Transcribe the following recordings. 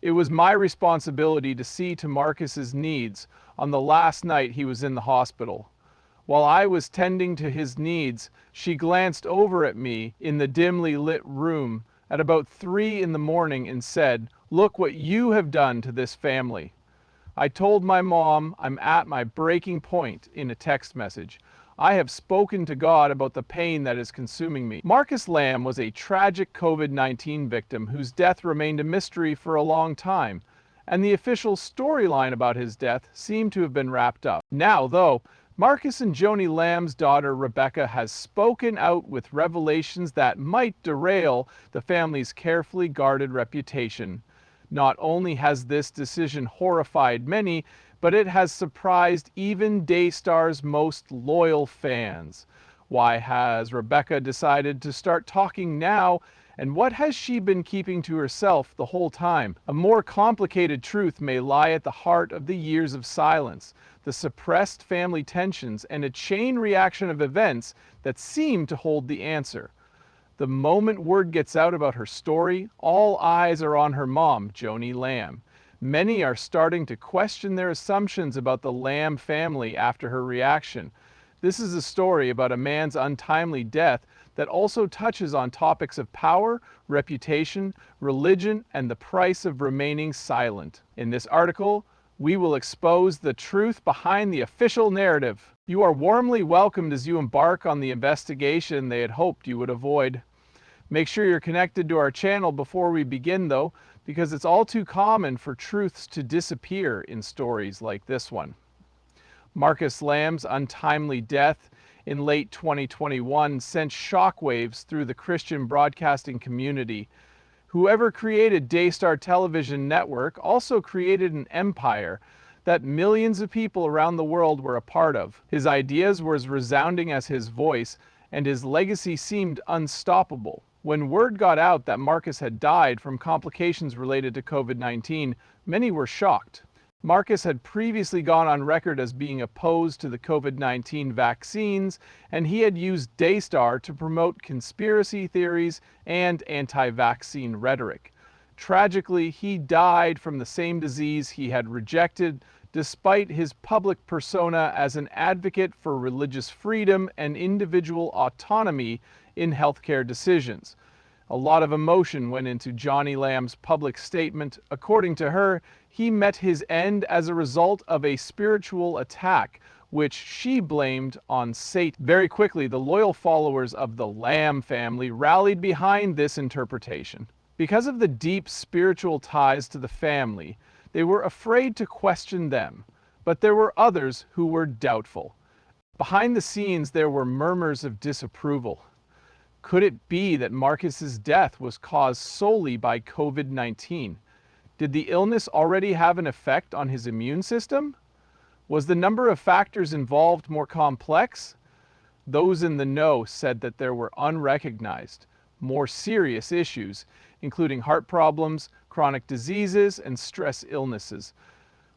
It was my responsibility to see to Marcus's needs on the last night he was in the hospital. While I was tending to his needs, she glanced over at me in the dimly lit room at about 3 in the morning and said, "Look what you have done to this family." I told my mom I'm at my breaking point in a text message. I have spoken to God about the pain that is consuming me. Marcus Lamb was a tragic COVID-19 victim whose death remained a mystery for a long time, and the official storyline about his death seemed to have been wrapped up. Now, though, Marcus and Joni Lamb's daughter Rebecca has spoken out with revelations that might derail the family's carefully guarded reputation. Not only has this decision horrified many, but it has surprised even Daystar's most loyal fans. Why has Rebecca decided to start talking now, and what has she been keeping to herself the whole time? A more complicated truth may lie at the heart of the years of silence, the suppressed family tensions, and a chain reaction of events that seem to hold the answer. The moment word gets out about her story, all eyes are on her mom, Joni Lamb. Many are starting to question their assumptions about the Lamb family after her reaction. This is a story about a man's untimely death that also touches on topics of power, reputation, religion, and the price of remaining silent. In this article, we will expose the truth behind the official narrative. You are warmly welcomed as you embark on the investigation they had hoped you would avoid. Make sure you're connected to our channel before we begin, though, because it's all too common for truths to disappear in stories like this one. Marcus Lamb's untimely death in late 2021 sent shockwaves through the Christian broadcasting community. Whoever created Daystar Television Network also created an empire that millions of people around the world were a part of. His ideas were as resounding as his voice, and his legacy seemed unstoppable. When word got out that Marcus had died from complications related to COVID-19, many were shocked. Marcus had previously gone on record as being opposed to the COVID-19 vaccines, and he had used Daystar to promote conspiracy theories and anti-vaccine rhetoric. Tragically, he died from the same disease he had rejected, despite his public persona as an advocate for religious freedom and individual autonomy in healthcare decisions. A lot of emotion went into Joni Lamb's public statement. According to her, he met his end as a result of a spiritual attack, which she blamed on Satan. Very quickly, the loyal followers of the Lamb family rallied behind this interpretation. Because of the deep spiritual ties to the family, they were afraid to question them, but there were others who were doubtful. Behind the scenes, there were murmurs of disapproval. Could it be that Marcus's death was caused solely by COVID-19? Did the illness already have an effect on his immune system? Was the number of factors involved more complex? Those in the know said that there were unrecognized, more serious issues, including heart problems, chronic diseases, and stress illnesses.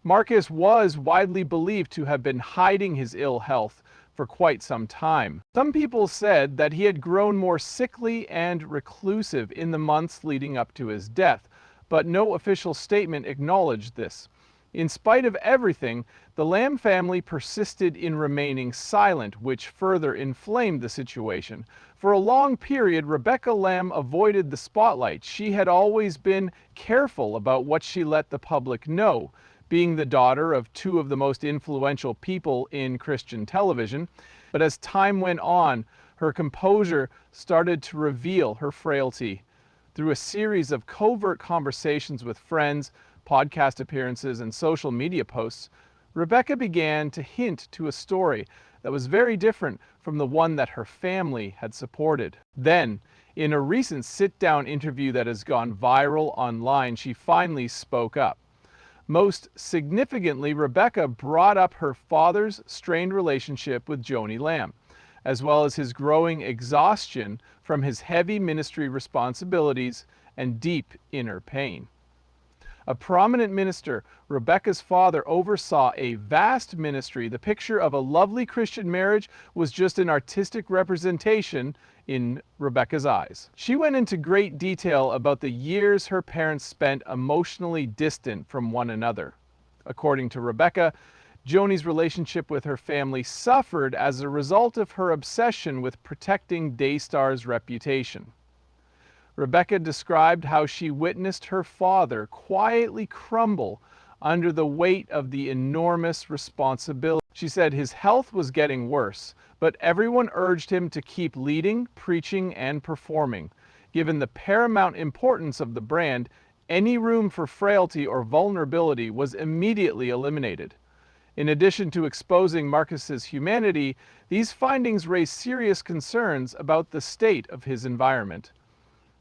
Marcus was widely believed to have been hiding his ill health for quite some time. Some people said that he had grown more sickly and reclusive in the months leading up to his death, but no official statement acknowledged this. In spite of everything, the Lamb family persisted in remaining silent, which further inflamed the situation. For a long period, Rebecca Lamb avoided the spotlight. She had always been careful about what she let the public know. Being the daughter of two of the most influential people in Christian television. But as time went on, her composure started to reveal her frailty. Through a series of covert conversations with friends, podcast appearances, and social media posts, Rebecca began to hint to a story that was very different from the one that her family had supported. Then, in a recent sit-down interview that has gone viral online, she finally spoke up. Most significantly, Rebecca brought up her father's strained relationship with Joni Lamb, as well as his growing exhaustion from his heavy ministry responsibilities and deep inner pain. A prominent minister, Rebecca's father oversaw a vast ministry. The picture of a lovely Christian marriage was just an artistic representation in Rebecca's eyes. She went into great detail about the years her parents spent emotionally distant from one another. According to Rebecca, Joni's relationship with her family suffered as a result of her obsession with protecting Daystar's reputation. Rebecca described how she witnessed her father quietly crumble under the weight of the enormous responsibility. She said his health was getting worse, but everyone urged him to keep leading, preaching, and performing. Given the paramount importance of the brand, any room for frailty or vulnerability was immediately eliminated. In addition to exposing Marcus's humanity, these findings raised serious concerns about the state of his environment.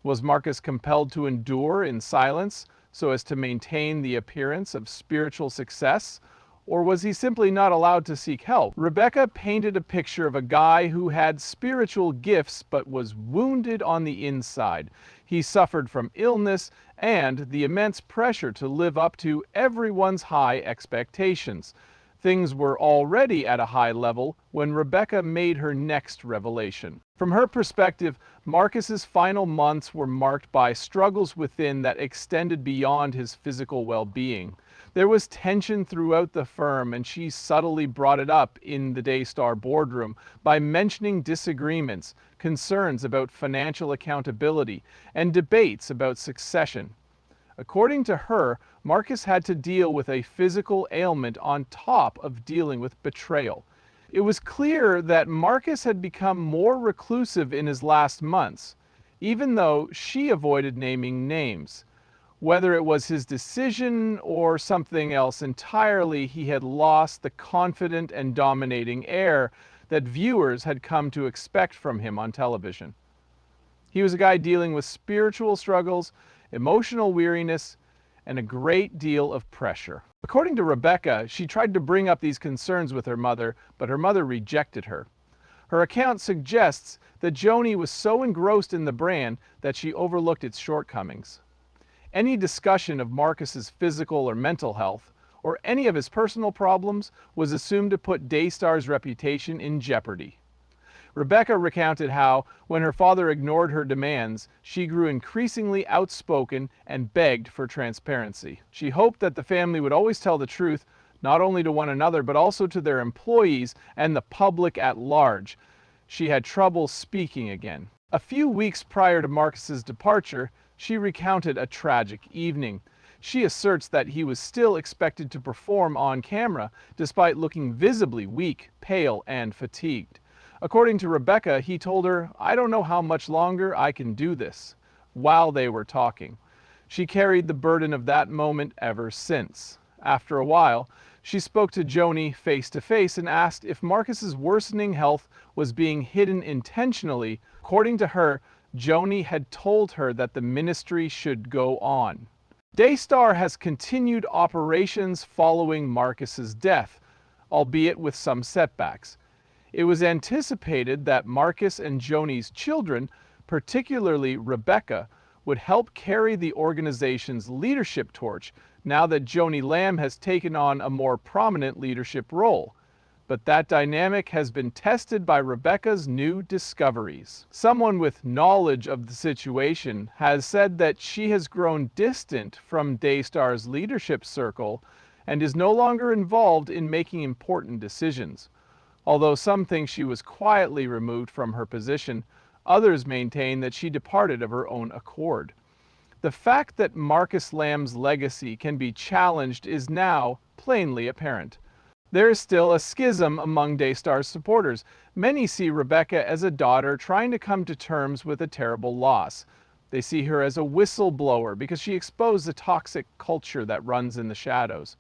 Was Marcus compelled to endure in silence so as to maintain the appearance of spiritual success? Or was he simply not allowed to seek help? Rebecca painted a picture of a guy who had spiritual gifts but was wounded on the inside. He suffered from illness and the immense pressure to live up to everyone's high expectations. Things were already at a high level when Rebecca made her next revelation. From her perspective, Marcus's final months were marked by struggles within that extended beyond his physical well-being. There was tension throughout the firm, and she subtly brought it up in the Daystar boardroom by mentioning disagreements, concerns about financial accountability, and debates about succession. According to her, Marcus had to deal with a physical ailment on top of dealing with betrayal. It was clear that Marcus had become more reclusive in his last months, even though she avoided naming names. Whether it was his decision or something else entirely, he had lost the confident and dominating air that viewers had come to expect from him on television. He was a guy dealing with spiritual struggles, emotional weariness, and a great deal of pressure. According to Rebecca, she tried to bring up these concerns with her mother, but her mother rejected her. Her account suggests that Joni was so engrossed in the brand that she overlooked its shortcomings. Any discussion of Marcus's physical or mental health, or any of his personal problems, was assumed to put Daystar's reputation in jeopardy. Rebecca recounted how, when her father ignored her demands, she grew increasingly outspoken and begged for transparency. She hoped that the family would always tell the truth, not only to one another, but also to their employees and the public at large. She had trouble speaking again. A few weeks prior to Marcus's departure, she recounted a tragic evening. She asserts that he was still expected to perform on camera, despite looking visibly weak, pale, and fatigued. According to Rebecca, he told her, "I don't know how much longer I can do this," while they were talking. She carried the burden of that moment ever since. After a while, she spoke to Joni face to face and asked if Marcus's worsening health was being hidden intentionally. According to her, Joni had told her that the ministry should go on. Daystar has continued operations following Marcus's death, albeit with some setbacks. It was anticipated that Marcus and Joni's children, particularly Rebecca, would help carry the organization's leadership torch now that Joni Lamb has taken on a more prominent leadership role. But that dynamic has been tested by Rebecca's new discoveries. Someone with knowledge of the situation has said that she has grown distant from Daystar's leadership circle and is no longer involved in making important decisions. Although some think she was quietly removed from her position, others maintain that she departed of her own accord. The fact that Marcus Lamb's legacy can be challenged is now plainly apparent. There is still a schism among Daystar's supporters. Many see Rebecca as a daughter trying to come to terms with a terrible loss. They see her as a whistleblower because she exposed the toxic culture that runs in the shadows.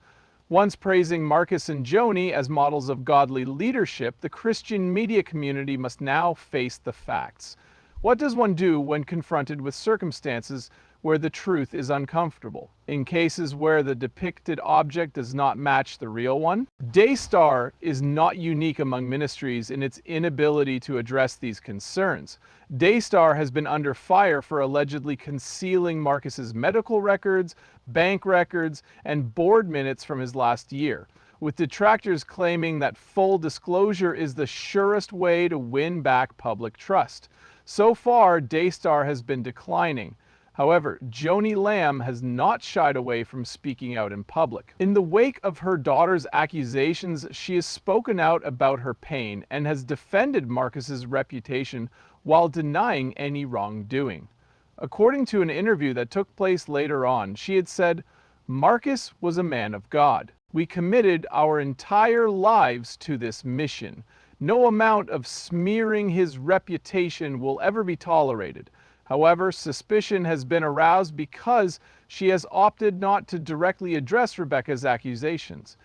Once praising Marcus and Joni as models of godly leadership, the Christian media community must now face the facts. What does one do when confronted with circumstances where the truth is uncomfortable, in cases where the depicted object does not match the real one. Daystar is not unique among ministries in its inability to address these concerns. Daystar has been under fire for allegedly concealing Marcus's medical records, bank records, and board minutes from his last year, with detractors claiming that full disclosure is the surest way to win back public trust. So far, Daystar has been declining. However, Joni Lamb has not shied away from speaking out in public. In the wake of her daughter's accusations, she has spoken out about her pain and has defended Marcus's reputation while denying any wrongdoing. According to an interview that took place later on, she had said, "Marcus was a man of God. We committed our entire lives to this mission. No amount of smearing his reputation will ever be tolerated. However, suspicion has been aroused because she has opted not to directly address Rebecca's accusations.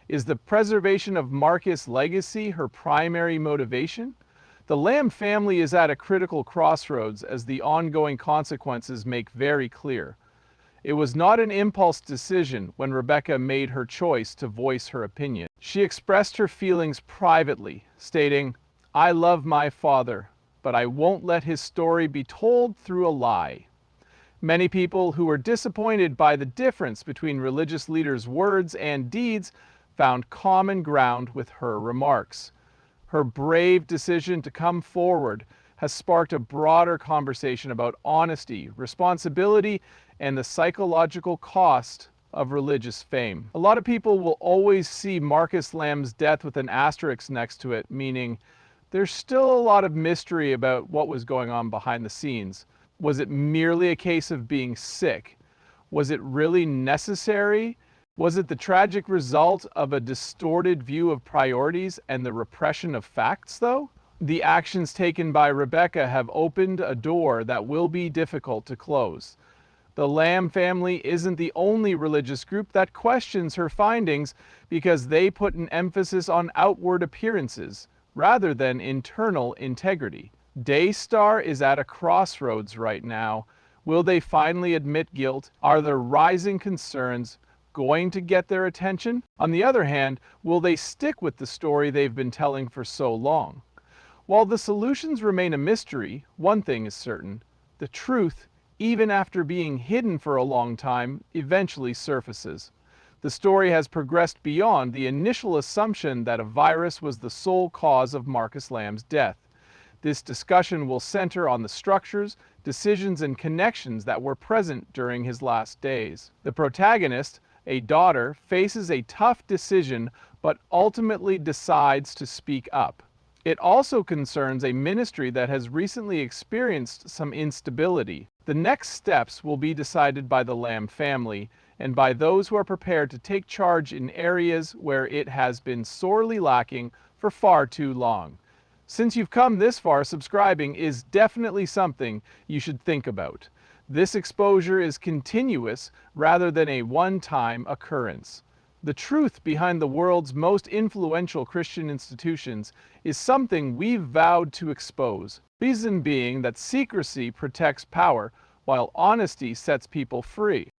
Is the preservation of Marcus' legacy her primary motivation? The Lamb family is at a critical crossroads, as the ongoing consequences make very clear. It was not an impulse decision when Rebecca made her choice to voice her opinion. She expressed her feelings privately, stating, "I love my father, but I won't let his story be told through a lie." Many people who were disappointed by the difference between religious leaders' words and deeds found common ground with her remarks. Her brave decision to come forward has sparked a broader conversation about honesty, responsibility, and the psychological cost of religious fame. A lot of people will always see Marcus Lamb's death with an asterisk next to it, meaning there's still a lot of mystery about what was going on behind the scenes. Was it merely a case of being sick? Was it really necessary? Was it the tragic result of a distorted view of priorities and the repression of facts, though? The actions taken by Rebecca have opened a door that will be difficult to close. The Lamb family isn't the only religious group that questions her findings because they put an emphasis on outward appearances rather than internal integrity. Daystar is at a crossroads right now. Will they finally admit guilt? Are the rising concerns going to get their attention? On the other hand, will they stick with the story they've been telling for so long? While the solutions remain a mystery, one thing is certain: the truth, even after being hidden for a long time, eventually surfaces. The story has progressed beyond the initial assumption that a virus was the sole cause of Marcus Lamb's death. This discussion will center on the structures, decisions, and connections that were present during his last days. The protagonist, a daughter, faces a tough decision but ultimately decides to speak up. It also concerns a ministry that has recently experienced some instability. The next steps will be decided by the Lamb family and by those who are prepared to take charge in areas where it has been sorely lacking for far too long. Since you've come this far, subscribing is definitely something you should think about. This exposure is continuous rather than a one-time occurrence. The truth behind the world's most influential Christian institutions is something we've vowed to expose. Reason being that secrecy protects power, while honesty sets people free.